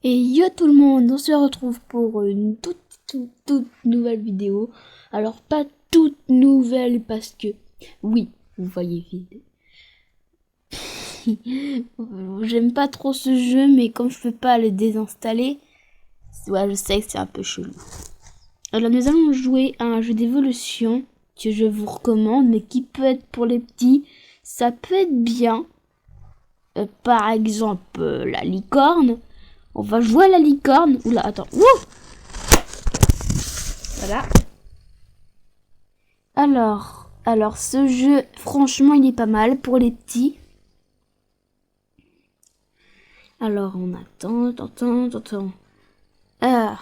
Et yo tout le monde, on se retrouve pour une toute nouvelle vidéo. Alors pas toute nouvelle parce que, oui, vous voyez vide. J'aime pas trop ce jeu, mais comme je peux pas le désinstaller, ouais, je sais que c'est un peu chelou. Alors nous allons jouer à un jeu d'évolution que je vous recommande, mais qui peut être pour les petits. Ça peut être bien. Par exemple, la licorne. On va jouer à la licorne. Oula, attends. Wouh! Voilà. Alors, ce jeu, franchement, il est pas mal pour les petits. Alors, on attend. Alors,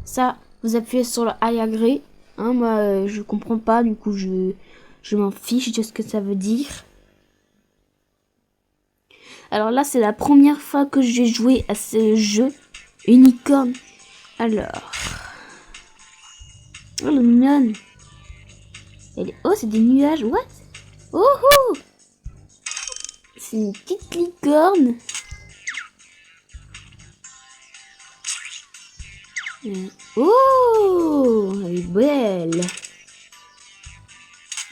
ça, vous appuyez sur le I agree. Hein, moi, je comprends pas, du coup, je m'en fiche de ce que ça veut dire. Alors là, c'est la première fois que j'ai joué à ce jeu. Unicorn. Alors. Oh, le mignonne. Oh, c'est des nuages. What? Oh, oh. C'est une petite licorne. Oh, elle est belle.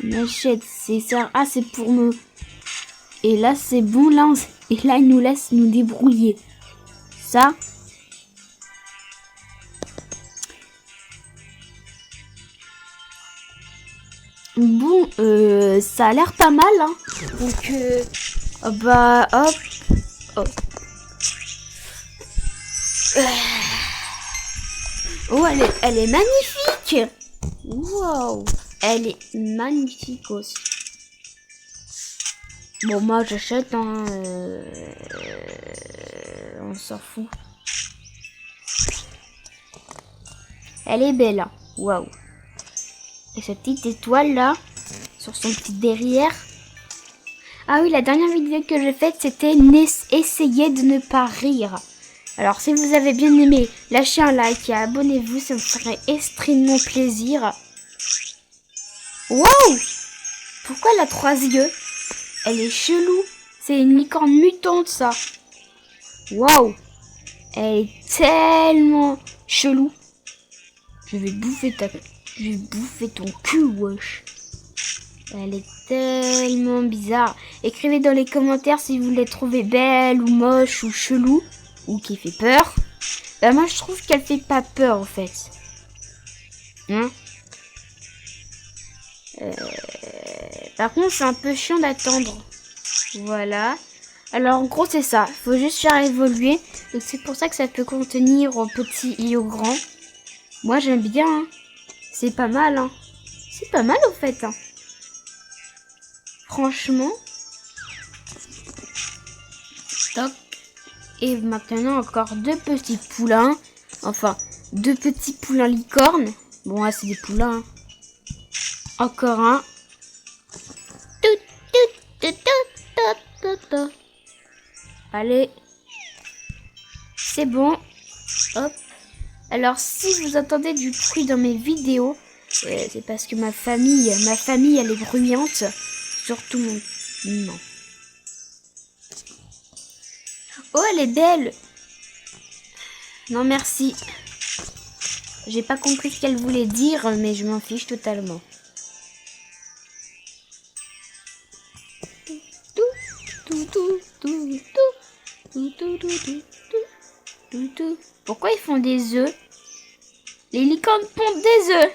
On achète, c'est ça. Ah, c'est pour nous. Et là, c'est bon. Là, et là, il nous laisse nous débrouiller. Ça. Bon, ça a l'air pas mal, hein. Donc, bah, hop. Oh. Oh, elle est magnifique. Wow, elle est magnifique aussi. Bon, moi, j'achète, hein. On s'en fout. Elle est belle, hein. Waouh. Et cette petite étoile là, sur son petit derrière. Ah oui, la dernière vidéo que j'ai faite, c'était essayer de ne pas rire. Alors, si vous avez bien aimé, lâchez un like et abonnez-vous, ça me ferait extrêmement plaisir. Wow! Pourquoi elle a 3 yeux? Elle est chelou. C'est une licorne mutante, ça. Waouh! Elle est tellement chelou. Je vais bouffer ton cul, wesh. Elle est tellement bizarre. Écrivez dans les commentaires si vous les trouvez belle ou moche ou chelou ou qui fait peur. Bah moi je trouve qu'elle fait pas peur en fait. Hein? Par contre c'est un peu chiant d'attendre. Voilà. Alors en gros c'est ça. Faut juste faire évoluer. Donc c'est pour ça que ça peut contenir au petit et au grand. Moi j'aime bien. Hein. C'est pas mal. Hein. C'est pas mal au fait. Hein. Franchement. Toc. Et maintenant encore 2 petits poulains. Enfin, 2 petits poulains licornes. Bon, là c'est des poulains. Hein. Encore un. Allez. C'est bon. Hop. Alors si vous entendez du bruit dans mes vidéos, c'est parce que ma famille elle est bruyante. Surtout mon... Non. Oh, elle est belle. Non, merci. J'ai pas compris ce qu'elle voulait dire, mais je m'en fiche totalement. Pourquoi ils font des œufs? Les licornes pondent des œufs.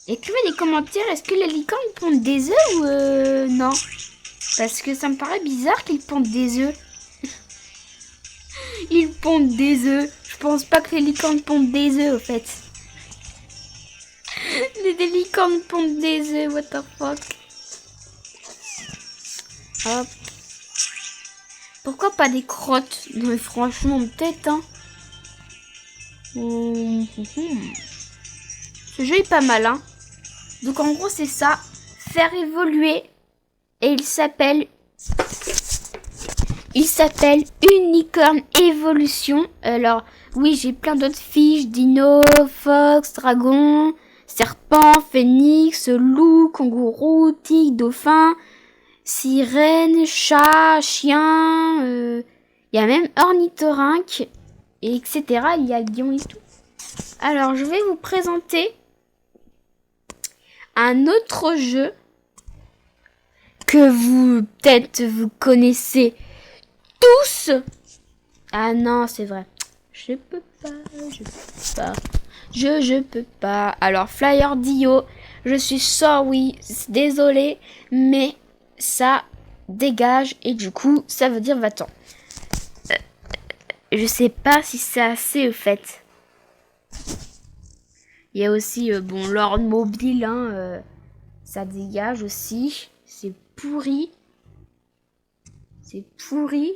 Écrivez des commentaires, est-ce que les licornes pondent des œufs ou non? Parce que ça me paraît bizarre qu'ils pondent des œufs. Ils pondent des œufs. Je pense pas que les licornes pondent des œufs, au fait. Les licornes pondent des œufs, what the fuck. Hop. Pourquoi pas des crottes? Non, mais franchement, peut-être, hein. Ce jeu est pas mal, hein. Donc, en gros, c'est ça. Faire évoluer. Et il s'appelle Unicorn Evolution. Alors, oui, j'ai plein d'autres fiches. Dino, fox, dragon, serpent, phénix, loup, kangourou, tigre, dauphin, sirène, chat, chien, Il y a même ornithorynque, et etc. Il y a lion et tout. Alors, je vais vous présenter un autre jeu que peut-être vous connaissez tous. Ah non, c'est vrai. Je peux pas. Je peux pas. Alors, Flyer Dio, je suis sorry, désolé, mais ça dégage et du coup, ça veut dire va-t'en. Je sais pas si c'est assez au fait. Il y a aussi, bon, Lord Mobile, hein, ça dégage aussi. C'est pourri. C'est pourri.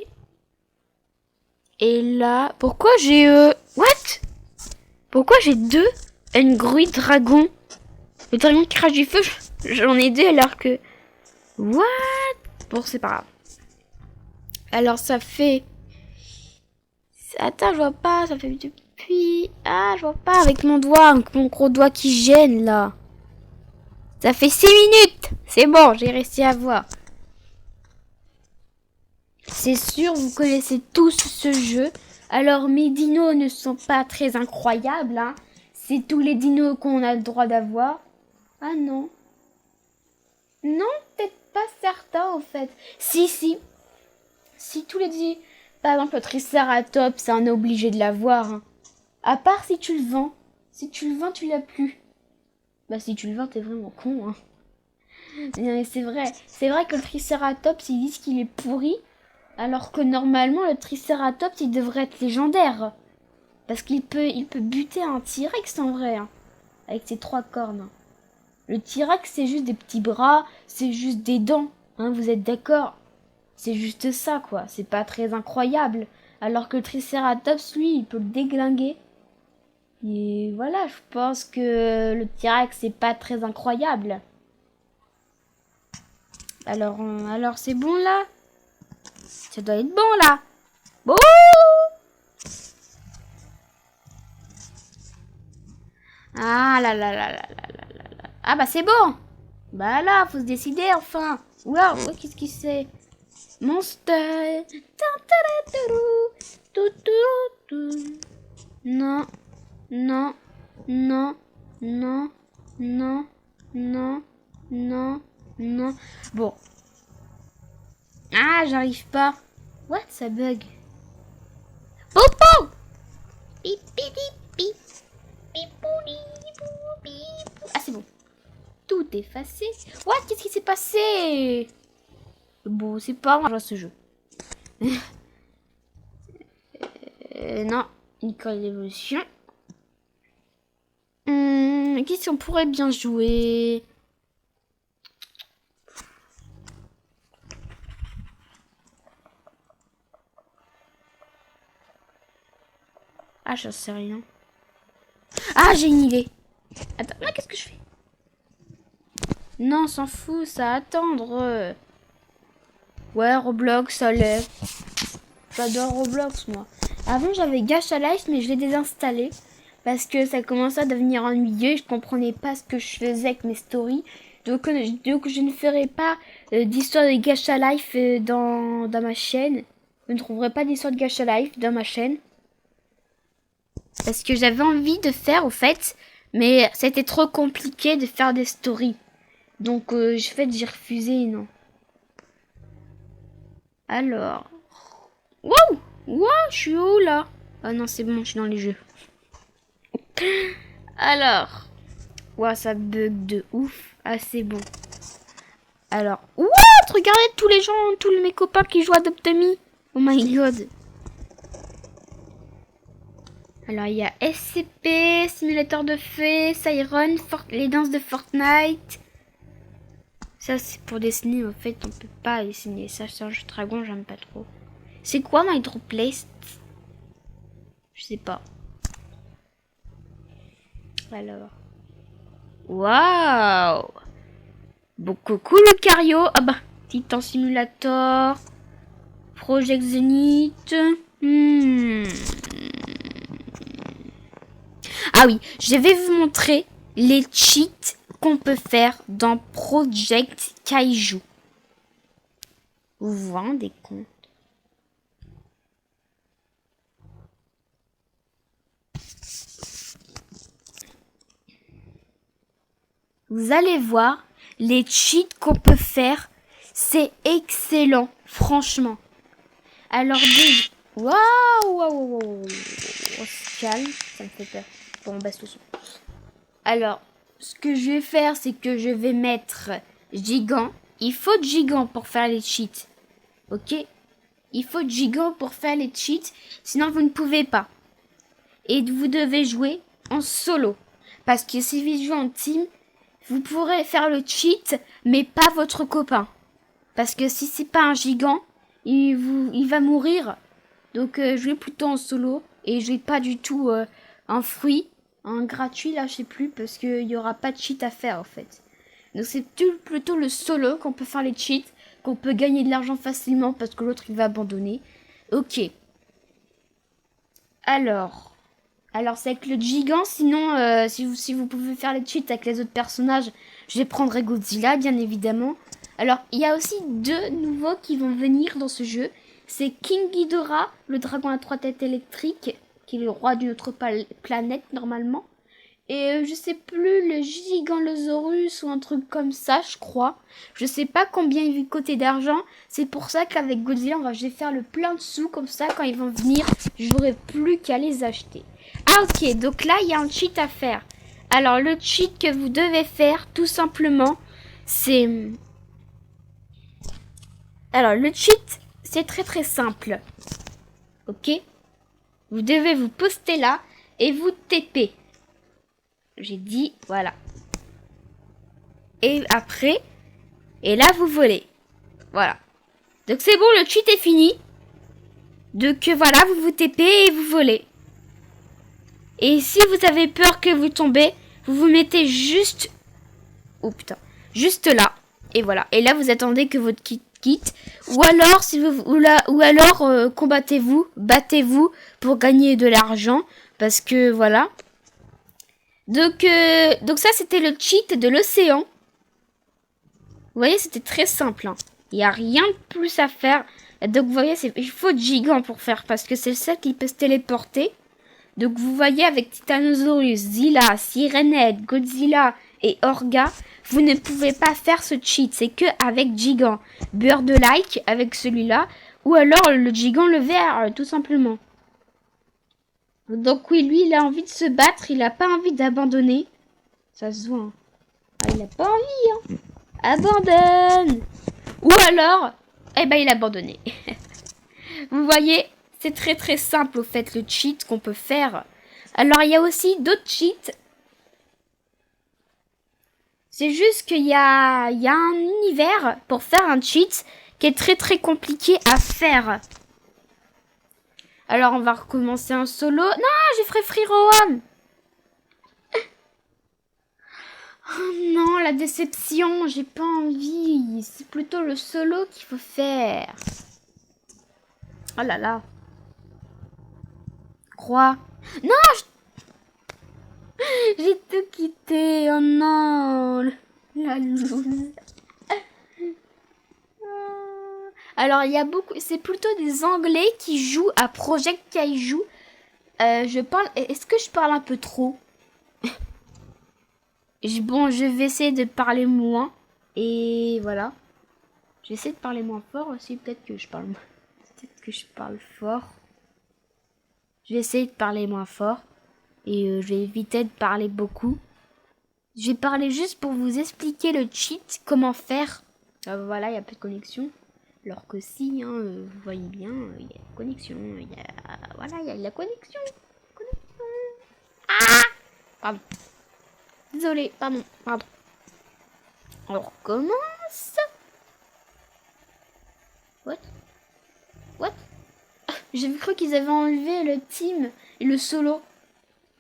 Et là, pourquoi j'ai... What? Pourquoi j'ai deux Hungry Dragon? Le dragon qui crache du feu, j'en ai deux alors que... What? Bon, c'est pas grave. Alors, ça fait... Attends, je vois pas, ça fait depuis... Ah, je vois pas avec mon doigt, avec mon gros doigt qui gêne, là. Ça fait 6 minutes. C'est bon, j'ai réussi à voir. C'est sûr, vous connaissez tous ce jeu. Alors, mes dinos ne sont pas très incroyables, hein. C'est tous les dinos qu'on a le droit d'avoir. Ah non. Non, peut-être pas certains, en fait. Si. Si tous les dinos... Par exemple, le Triceratops, on est obligé de l'avoir. Hein. À part si tu le vends. Si tu le vends, tu l'as plus. Bah, si tu le vends, t'es vraiment con, hein. Mais c'est vrai. C'est vrai que le Triceratops, ils disent qu'il est pourri. Alors que normalement, le Triceratops, il devrait être légendaire. Parce qu'il peut buter un T-Rex en vrai. Hein, avec ses 3 cornes. Le T-Rex, c'est juste des petits bras. C'est juste des dents. Hein, vous êtes d'accord? C'est juste ça, quoi. C'est pas très incroyable. Alors que le Triceratops, lui, il peut le déglinguer. Et voilà, je pense que le T-Rex, c'est pas très incroyable. Alors c'est bon, là? Ça doit être bon, là. Bon. Ah là là là là là là là là. Ah bah c'est bon. Bah là, faut se décider, enfin. Waouh, qu'est-ce qui c'est? Monster. Non, non, non, non, non, non, non, non. Bon. Ah, j'arrive pas. What, ça bug? Popo! Ah, c'est bon. Tout effacé. What, qu'est-ce qui s'est passé? Bon, c'est pas grave, ce jeu. Non, Nicole d'évolution. Qu'est-ce qu'on pourrait bien jouer? Ah, j'en sais rien. Ah, j'ai une idée. Attends, là, qu'est-ce que je fais? Non, on s'en fout, ça va attendre. Ouais, Roblox, ça l'est. J'adore Roblox, moi. Avant, j'avais Gacha Life, mais je l'ai désinstallé. Parce que ça commençait à devenir ennuyeux. Je comprenais pas ce que je faisais avec mes stories. Donc je ne ferai pas d'histoire de Gacha Life dans ma chaîne. Vous ne trouverez pas d'histoire de Gacha Life dans ma chaîne. Parce que j'avais envie de faire, au fait. Mais c'était trop compliqué de faire des stories. Donc, j'ai refusé, non. Alors. Wow! Wow, je suis où, là? Ah non, c'est bon, je suis dans les jeux. Alors. Wow, ça bug de ouf. Ah, c'est bon. Alors. What? Regardez tous les gens, tous mes copains qui jouent à Adopt-Me. Oh my god. Alors, il y a SCP, Simulateur de Fées, Siren, les danses de Fortnite. Ça, c'est pour dessiner. En fait, on peut pas dessiner ça. Serge Dragon, j'aime pas trop. C'est quoi My Drop List? Je sais pas. Alors. Waouh! Beaucoup cool le Cario. Ah bah, Titan Simulator. Project Zenith. Ah oui, je vais vous montrer les cheats qu'on peut faire dans Project Kaiju. Vous vous rendez compte? Vous allez voir, les cheats qu'on peut faire, c'est excellent, franchement. Alors, waouh, waouh, waouh, waouh. On se calme, ça me fait peur. Bon, on baisse le son. Alors, ce que je vais faire, c'est que je vais mettre gigant. Il faut de gigant pour faire les cheats. Ok? Il faut de gigant pour faire les cheats, sinon vous ne pouvez pas. Et vous devez jouer en solo. Parce que si vous jouez en team, vous pourrez faire le cheat, mais pas votre copain. Parce que si c'est pas un gigant, il va mourir. Donc jouez plutôt en solo. Et jouez pas du tout un fruit, un gratuit là, je sais plus, parce qu'il y aura pas de cheat à faire en fait. Donc c'est plutôt le solo qu'on peut faire les cheats, qu'on peut gagner de l'argent facilement parce que l'autre il va abandonner. Ok. Alors c'est avec le gigant, sinon si vous pouvez faire les cheats avec les autres personnages, je prendrai Godzilla bien évidemment. Alors il y a aussi 2 nouveaux qui vont venir dans ce jeu. C'est King Ghidorah, le dragon à 3 têtes électriques, qui est le roi d'une autre planète normalement. Et je sais plus, le Giganosaurus ou un truc comme ça, je crois. Je sais pas combien il veut côté d'argent. C'est pour ça qu'avec Godzilla, je vais faire le plein de sous. Comme ça, quand ils vont venir, j'aurai plus qu'à les acheter. Ah ok, donc là, il y a un cheat à faire. Alors, le cheat que vous devez faire, tout simplement, c'est... Alors, le cheat, c'est très très simple. Ok? Vous devez vous poster là et vous TP. J'ai dit, voilà. Et après, et là, vous volez. Voilà. Donc, c'est bon, le cheat est fini. Donc, voilà, vous vous TP et vous volez. Et si vous avez peur que vous tombez, vous vous mettez juste... Oh, putain. Juste là. Et voilà. Et là, vous attendez que votre kit quitte. Ou alors, si vous, ou alors combattez-vous, battez-vous pour gagner de l'argent. Parce que, voilà. Donc ça, c'était le cheat de l'océan. Vous voyez, c'était très simple. Hein. Il n'y a rien de plus à faire. Donc, vous voyez, il faut de gigant pour faire. Parce que c'est le seul qui peut se téléporter. Donc, vous voyez, avec Titanosaurus, Zilla, Sirenette, Godzilla et Orga, vous ne pouvez pas faire ce cheat. C'est que avec gigant. Bird-like, avec celui-là. Ou alors, le gigant le vert, tout simplement. Donc oui, lui, il a envie de se battre, il a pas envie d'abandonner. Ça se voit. Hein. Ah, il a pas envie, hein. Abandonne. Ou alors, eh ben, il a abandonné. Vous voyez, c'est très très simple, au fait, le cheat qu'on peut faire. Alors, il y a aussi d'autres cheats. C'est juste qu'il y a un univers pour faire un cheat qui est très très compliqué à faire. Alors, on va recommencer en solo. Non, j'ai fait Free Roam. Oh non, la déception. J'ai pas envie. C'est plutôt le solo qu'il faut faire. Oh là là. Croix. Non, j'ai tout quitté. Oh non. La loose. Alors, il y a beaucoup... C'est plutôt des Anglais qui jouent à Project Kaiju. Je parle... Est-ce que je parle un peu trop? Bon, je vais essayer de parler moins. Et voilà. Je vais essayer de parler moins fort aussi. Peut-être que je parle fort. Je vais essayer de parler moins fort. Et je vais éviter de parler beaucoup. Je vais parler juste pour vous expliquer le cheat. Comment faire. Voilà, il n'y a plus de connexion. Alors que si, hein, vous voyez bien, il y a la connexion, voilà, il y a la connexion. Ah, pardon. Désolée, pardon. On recommence. What? J'ai cru qu'ils avaient enlevé le team et le solo.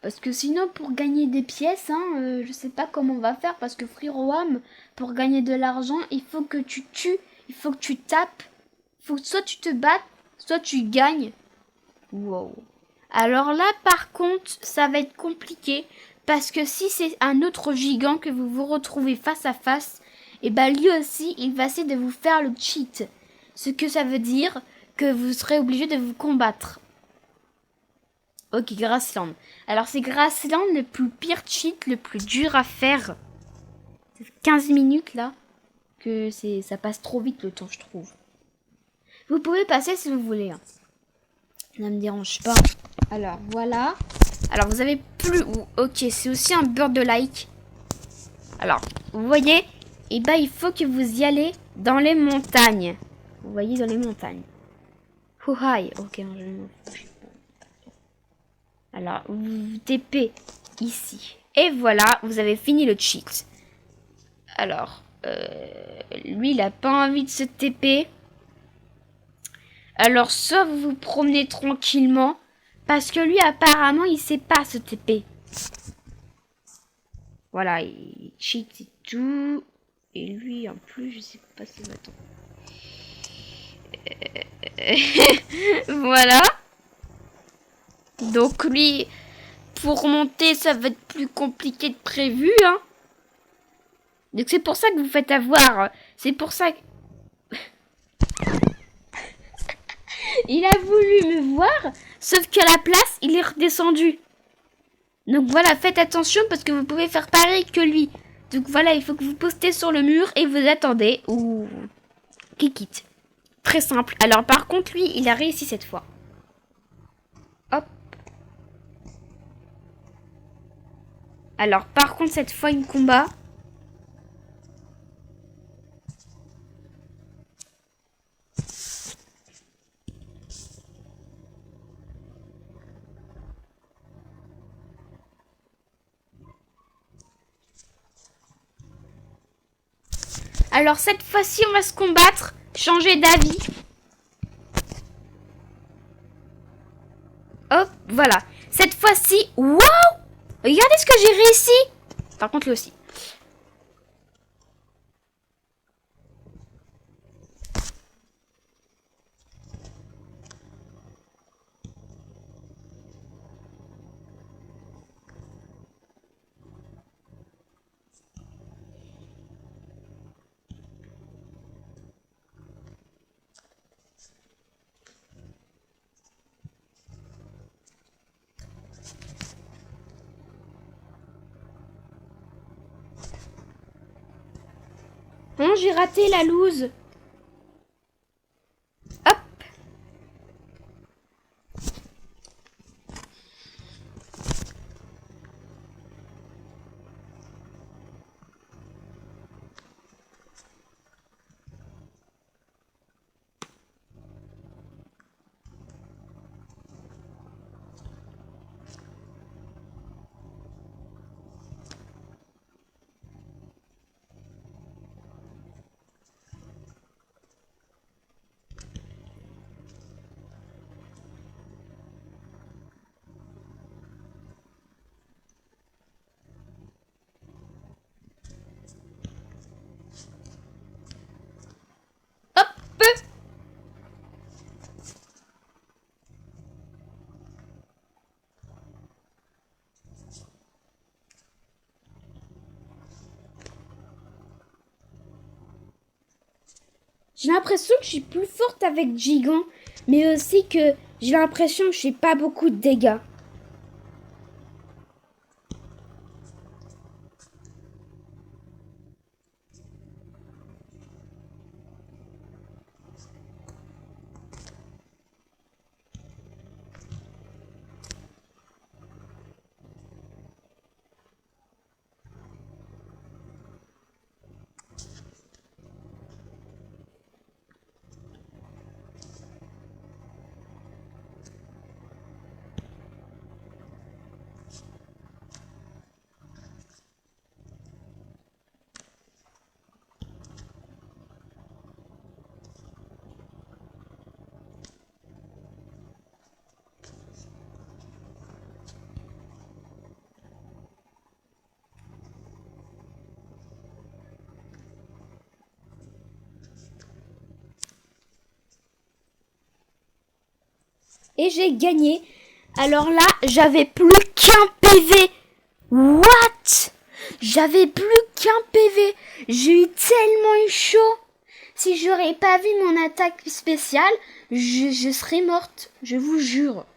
Parce que sinon, pour gagner des pièces, hein, je sais pas comment on va faire. Parce que Free Roam, pour gagner de l'argent, il faut que tu tues, il faut que tu tapes. Faut que soit tu te battes, soit tu gagnes. Wow. Alors là, par contre, ça va être compliqué. Parce que si c'est un autre gigant que vous vous retrouvez face à face, et ben lui aussi, il va essayer de vous faire le cheat. Ce que ça veut dire que vous serez obligé de vous combattre. Ok, Grassland. Alors c'est Grassland le plus pire cheat, le plus dur à faire. Ça fait 15 minutes là que ça passe trop vite le temps, je trouve. Vous pouvez passer si vous voulez. Hein. Ça me dérange pas. Alors voilà. Alors vous avez plus. Ok, c'est aussi un beurre de like. Alors, vous voyez, et ben il faut que vous y allez dans les montagnes. Vous voyez dans les montagnes. Ouhaï. Ok, je m'en fiche. Alors, vous TP ici. Et voilà, vous avez fini le cheat. Alors, lui, il a pas envie de se TP. Alors, soit vous vous promenez tranquillement, parce que lui, apparemment, il sait pas se TP. Voilà, il cheat et tout. Et lui, en plus, je sais pas si... Attends. Voilà. Donc, lui, pour monter, ça va être plus compliqué que prévu, hein. Donc, c'est pour ça que vous faites avoir. C'est pour ça que... Il a voulu me voir, sauf qu'à la place, il est redescendu. Donc voilà, faites attention parce que vous pouvez faire pareil que lui. Donc voilà, il faut que vous postez sur le mur et vous attendez ou qu'il quitte. Très simple. Alors par contre, lui, il a réussi cette fois. Hop. Alors par contre, cette fois, il me combat. Alors cette fois-ci, on va se combattre. Changer d'avis. Hop, voilà. Cette fois-ci, waouh! Regardez ce que j'ai réussi. Par contre, lui aussi. Non, j'ai raté la loose. Hop. J'ai l'impression que je suis plus forte avec Gigant, mais aussi que j'ai l'impression que je fais pas beaucoup de dégâts. Et j'ai gagné. Alors là, j'avais plus qu'un PV. What? J'avais plus qu'un PV. J'ai eu tellement eu chaud. Si j'aurais pas vu mon attaque spéciale, je serais morte. Je vous jure.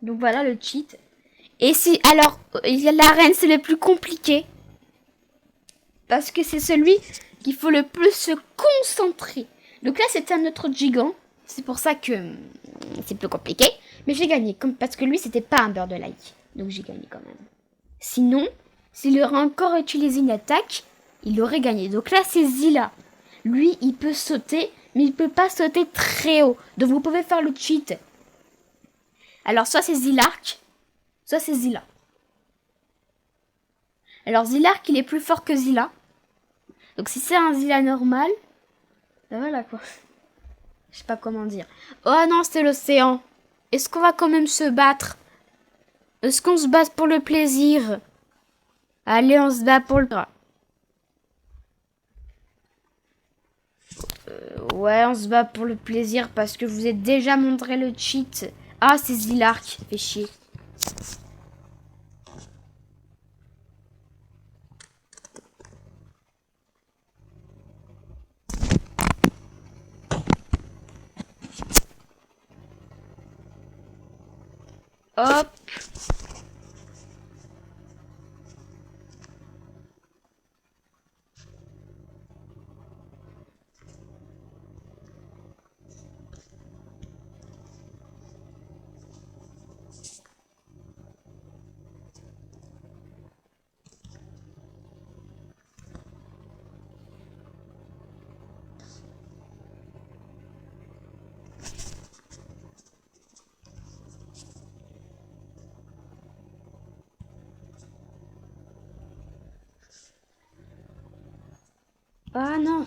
Donc voilà le cheat. Et si, alors, l'arène, c'est le plus compliqué. Parce que c'est celui qu'il faut le plus se concentrer. Donc là, c'était un autre gigant. C'est pour ça que c'est plus compliqué. Mais j'ai gagné, parce que lui, c'était pas un beurre de like. Donc j'ai gagné quand même. Sinon, s'il aurait encore utilisé une attaque, il aurait gagné. Donc là, c'est Zilla. Lui, il peut sauter, mais il peut pas sauter très haut. Donc vous pouvez faire le cheat. Alors, soit c'est Zillark, soit c'est Zilla. Alors, Zillark, il est plus fort que Zilla. Donc si c'est un Zilla normal, ben voilà quoi. Je sais pas comment dire. Oh non, c'est l'océan. Est-ce qu'on va quand même se battre? Est-ce qu'on se bat pour le plaisir? Allez, on se bat pour le... Ouais, on se bat pour le plaisir parce que je vous ai déjà montré le cheat. Ah, c'est Zillark. Fait chier. Hop. Ah non.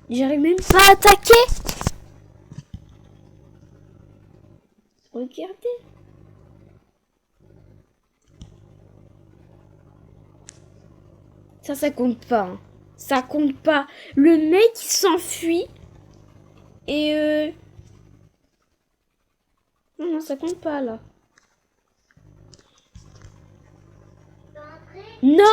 J'arrive même pas à attaquer. Regardez. Ça compte pas. Hein. Ça compte pas. Le mec, il s'enfuit. Et Non, non, ça compte pas, là. Non.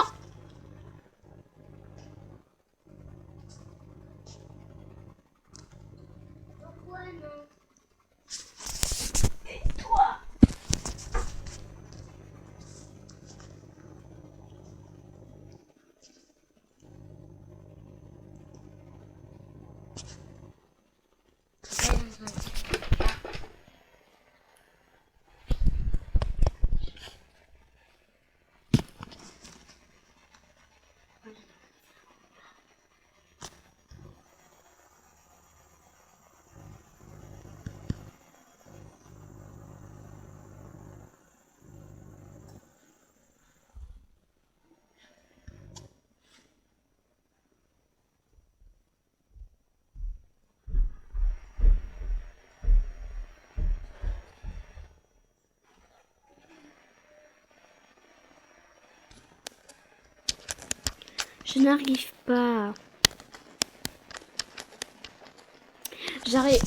Je n'arrive pas.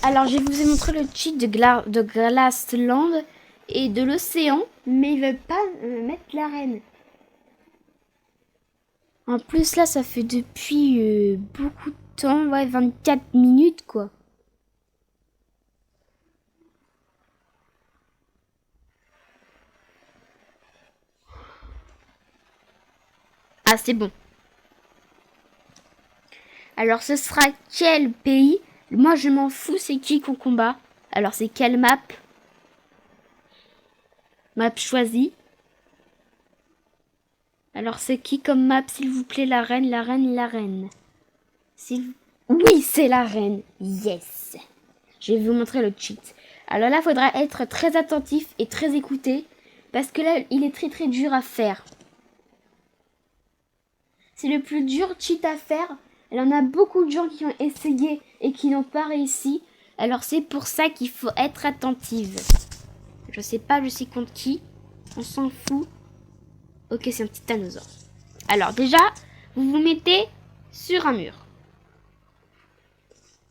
Alors, je vous ai montré le cheat de Glassland et de l'océan, mais il veut pas mettre l'arène. En plus, là, ça fait depuis beaucoup de temps, ouais, 24 minutes, quoi. Voilà, c'est bon. Alors, ce sera quel pays? Moi, je m'en fous, c'est qui qu'on combat? Alors, c'est quelle map? Map choisie. Alors, c'est qui comme map, s'il vous plaît? La reine, la reine, la reine. Oui, c'est la reine. Yes. Je vais vous montrer le cheat. Alors là, il faudra être très attentif et très écouté. Parce que là, il est très très dur à faire. C'est le plus dur cheat à faire. Il y en a beaucoup de gens qui ont essayé et qui n'ont pas réussi. Alors c'est pour ça qu'il faut être attentive. Je sais pas, je suis contre qui. On s'en fout. Ok, c'est un petit dinosaure. Alors déjà, vous vous mettez sur un mur.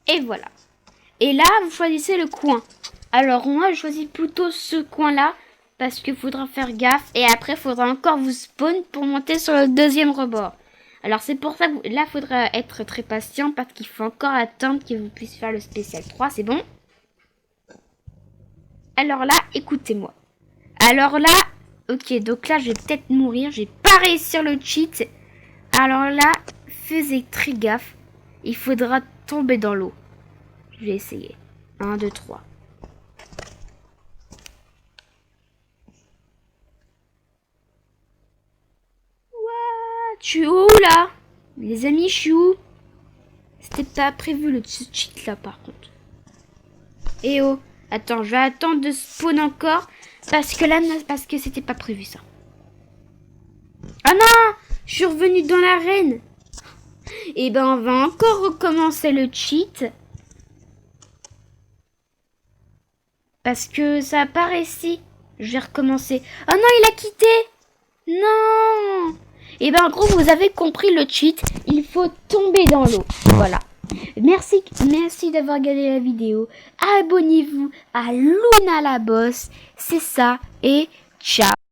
Et voilà. Et là, vous choisissez le coin. Alors moi, je choisis plutôt ce coin-là. Parce qu'il faudra faire gaffe. Et après, il faudra encore vous spawn pour monter sur le deuxième rebord. Alors c'est pour ça que là, il faudra être très patient. Parce qu'il faut encore attendre que vous puissiez faire le spécial 3. C'est bon? Alors là, écoutez-moi. Alors là, ok, donc là, je vais peut-être mourir. Je vais pas réussir le cheat. Alors là, faisez très gaffe. Il faudra tomber dans l'eau. Je vais essayer. 1, 2, 3. Je suis où là? Les amis, je suis où? C'était pas prévu le cheat là par contre. Eh oh, attends, je vais attendre de spawn encore. Parce que là, parce que c'était pas prévu ça. Ah non! Je suis revenue dans l'arène. Et ben on va encore recommencer le cheat. Parce que ça a pas réussi. Je vais recommencer. Oh non, il a quitté! Non! Et ben en gros, vous avez compris le cheat. Il faut tomber dans l'eau. Voilà. Merci d'avoir regardé la vidéo. Abonnez-vous à Luna la Boss. C'est ça. Et ciao.